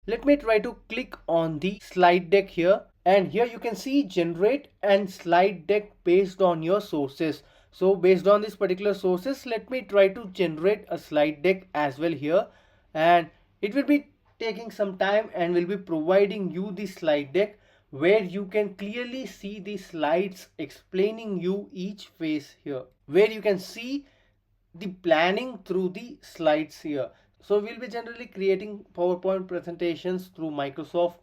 Let me try to click on the slide deck here, and here you can see generate and slide deck based on your sources. So based on this particular sources, let me try to generate a slide deck as well here, and it will be taking some time and will be providing you the slide deck where you can clearly see the slides explaining you each phase here, where you can see the planning through the slides here. So we'll be generally creating PowerPoint presentations through Microsoft,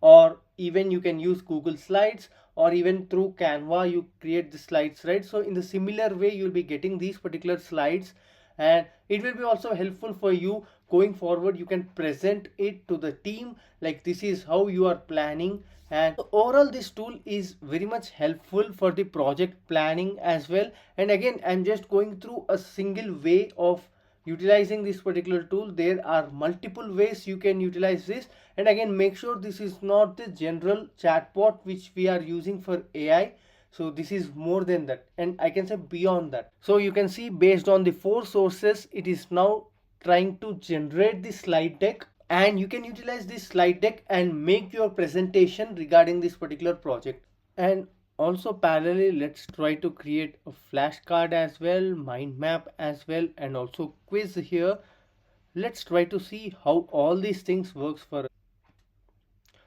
or even you can use Google Slides, or even through Canva you create the slides, right? So in the similar way you'll be getting these particular slides, and it will be also helpful for you going forward. You can present it to the team like this is how you are planning, and overall this tool is very much helpful for the project planning as well. And again, I'm just going through a single way of utilizing this particular tool. There are multiple ways you can utilize this, and again, make sure this is not the general chatbot which we are using for AI. So this is more than that, and I can say beyond that. So you can see based on the 4 sources, it is now trying to generate the slide deck, and you can utilize this slide deck and make your presentation regarding this particular project. And also parallelly, let's try to create a flashcard as well, mind map as well, and also quiz here. Let's try to see how all these things works for us.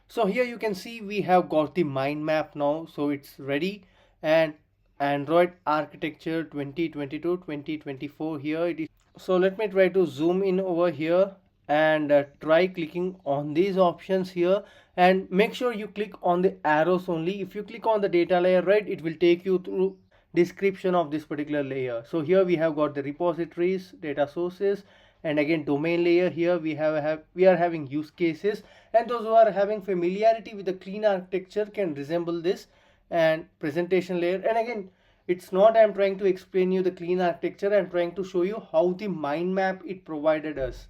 So here you can see we have got the mind map now, so it's ready. And Android architecture 2022-2024 here it is. So let me try to zoom in over here and try clicking on these options here, and make sure you click on the arrows only. If you click on the data layer, right, it will take you through description of this particular layer. So here we have got the repositories, data sources, and again domain layer. Here we are having use cases, and those who are having familiarity with the clean architecture can resemble this. And presentation layer, and again, it's not I'm trying to explain you the clean architecture, I'm trying to show you how the mind map it provided us.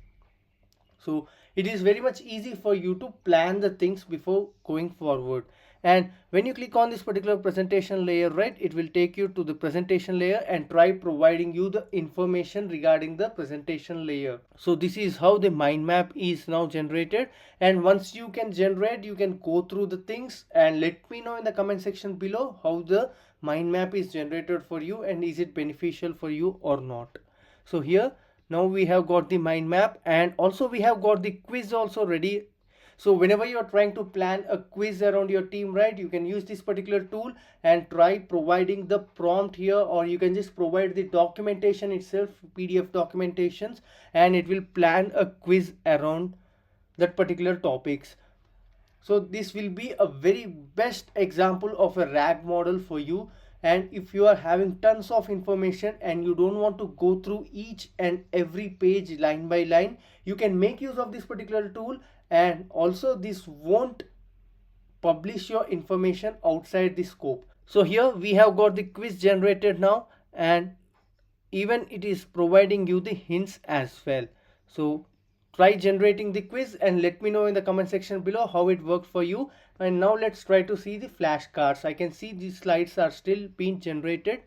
So it is very much easy for you to plan the things before going forward. And when you click on this particular presentation layer, right, it will take you to the presentation layer and try providing you the information regarding the presentation layer. So this is how the mind map is now generated. And once you can generate, you can go through the things and let me know in the comment section below how the mind map is generated for you, and is it beneficial for you or not. So here now we have got the mind map, and also we have got the quiz also ready. So whenever you are trying to plan a quiz around your team, right, you can use this particular tool and try providing the prompt here, or you can just provide the documentation itself, PDF documentations, and it will plan a quiz around that particular topics. So this will be a very best example of a RAG model for you. And if you are having tons of information and you don't want to go through each and every page line by line, you can make use of this particular tool. And also this won't publish your information outside the scope. So here we have got the quiz generated now, and even it is providing you the hints as well. So try generating the quiz and let me know in the comment section below how it worked for you. And now let's try to see the flashcards. I can see these slides are still being generated,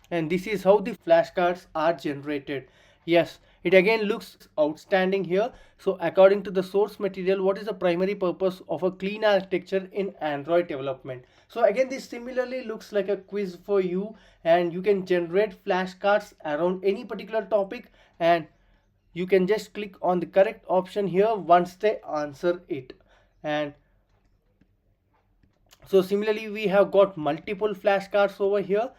and this is how the flashcards are generated. Yes, it again looks outstanding here. So according to the source material, what is the primary purpose of a clean architecture in Android development? So again, this similarly looks like a quiz for you, and you can generate flashcards around any particular topic, and you can just click on the correct option here once they answer it. And so similarly we have got multiple flashcards over here.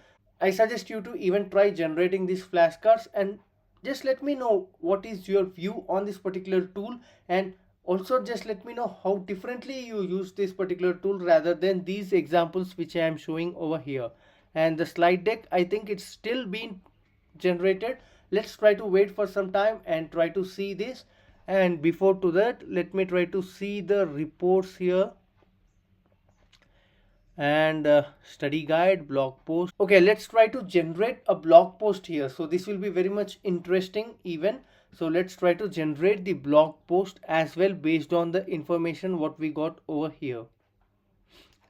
I suggest you to even try generating these flashcards, and just let me know what is your view on this particular tool, and also just let me know how differently you use this particular tool rather than these examples which I am showing over here. And the slide deck, I think it's still being generated. Let's try to wait for some time and try to see this. And before to that, let me try to see the reports here, and study guide, blog post. Okay, let's try to generate a blog post here. So this will be very much interesting even. So let's try to generate the blog post as well based on the information what we got over here.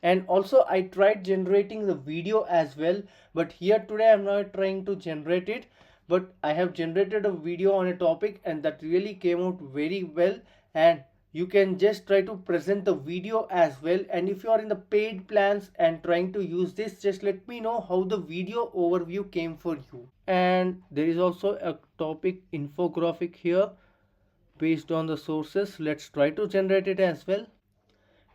And also I tried generating the video as well, but here today I'm not trying to generate it, but I have generated a video on a topic, and that really came out very well. And you can just try to present the video as well. And if you are in the paid plans and trying to use this, just let me know how the video overview came for you. And there is also a topic infographic here based on the sources. Let's try to generate it as well.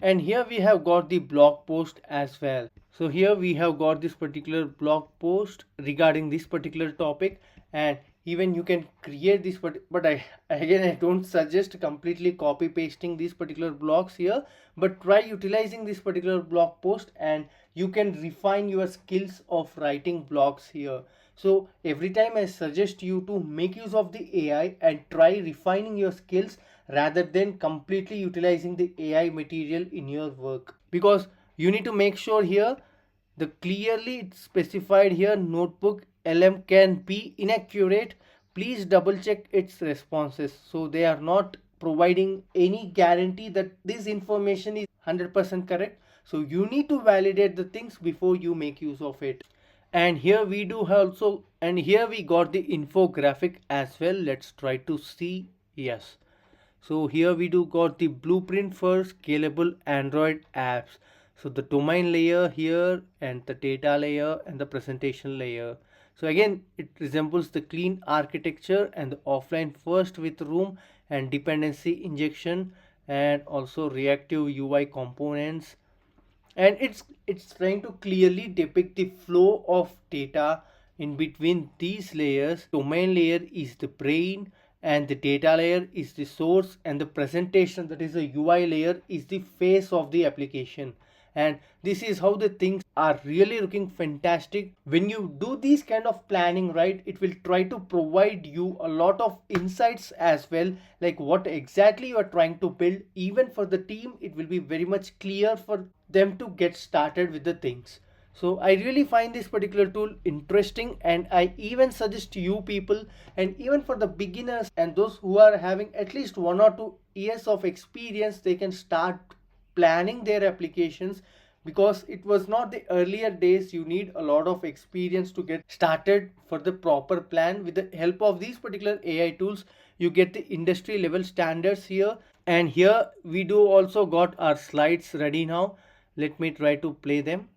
And here we have got the blog post as well. So here we have got this particular blog post regarding this particular topic, and even you can create this, but I don't suggest completely copy pasting these particular blogs here, but try utilizing this particular blog post and you can refine your skills of writing blogs here. So every time I suggest you to make use of the AI and try refining your skills rather than completely utilizing the AI material in your work, because you need to make sure here the clearly specified here notebook LM can be inaccurate. Please double check its responses, so they are not providing any guarantee that this information is 100% correct. So you need to validate the things before you make use of it. And here we do also, and here we got the infographic as well. Let's try to see. Yes, so here we do got the blueprint for scalable Android apps. So the domain layer here and the data layer and the presentation layer. So again, it resembles the clean architecture and the offline first with room and dependency injection and also reactive UI components. And it's trying to clearly depict the flow of data in between these layers. Domain layer is the brain and the data layer is the source, and the presentation, that is the UI layer, is the face of the application. And this is how the things are really looking fantastic. When you do these kind of planning, right, it will try to provide you a lot of insights as well, like what exactly you are trying to build. Even for the team, it will be very much clear for them to get started with the things. So I really find this particular tool interesting, and I even suggest you people, and even for the beginners and those who are having at least 1 or 2 years of experience, they can start planning their applications, because it was not the earlier days. You need a lot of experience to get started for the proper plan. With the help of these particular AI tools, you get the industry level standards here. And here we do also got our slides ready now. Let me try to play them.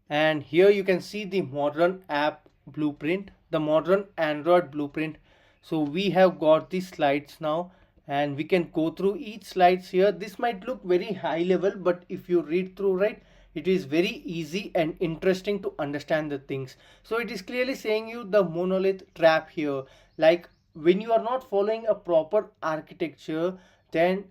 And here you can see the modern app blueprint, the modern Android blueprint. So we have got the slides now, and we can go through each slides here. This might look very high level, but if you read through, right, it is very easy and interesting to understand the things. So it is clearly saying you the monolith trap here. Like when you are not following a proper architecture, then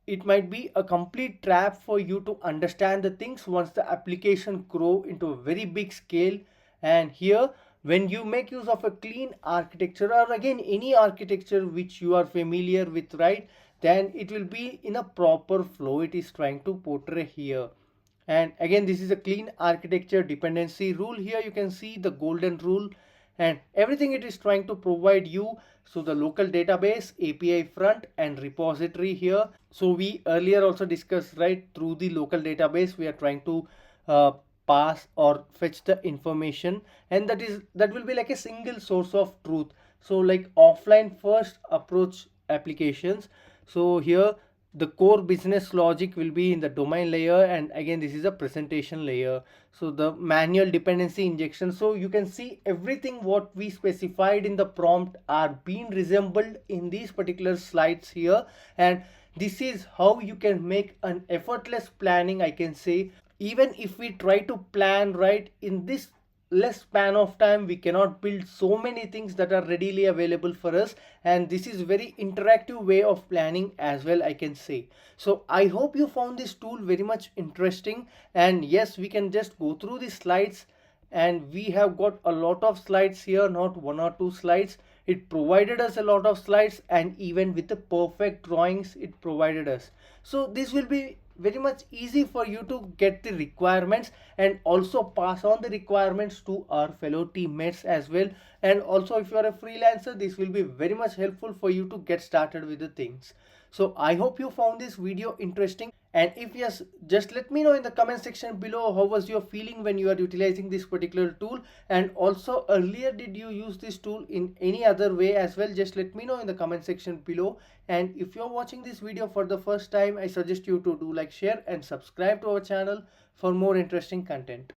it might be a complete trap for you to understand the things once the application grow into a very big scale. And here, when you make use of a clean architecture, or again any architecture which you are familiar with, right, then it will be in a proper flow. It is trying to portray here. And again, this is a clean architecture dependency rule. Here you can see the golden rule and everything it is trying to provide you. So the local database, API front and repository here. So we earlier also discussed, right, through the local database we are trying to pass or fetch the information, and that will be like a single source of truth. So like offline first approach applications. So here the core business logic will be in the domain layer, and again this is a presentation layer. So the manual dependency injection, so you can see everything what we specified in the prompt are being resembled in these particular slides here. And this is how you can make an effortless planning, I can say. Even if we try to plan right in this less span of time, we cannot build so many things that are readily available for us. And this is very interactive way of planning as well, I can say. So I hope you found this tool very much interesting. And yes, we can just go through the slides, and we have got a lot of slides here, not 1 or 2 slides. It provided us a lot of slides, and even with the perfect drawings it provided us. So this will be very much easy for you to get the requirements and also pass on the requirements to our fellow teammates as well. And also if you are a freelancer, this will be very much helpful for you to get started with the things. So I hope you found this video interesting, and if yes, just let me know in the comment section below how was your feeling when you are utilizing this particular tool, and also earlier did you use this tool in any other way as well. Just let me know in the comment section below. And if you're watching this video for the first time, I suggest you to do like, share and subscribe to our channel for more interesting content.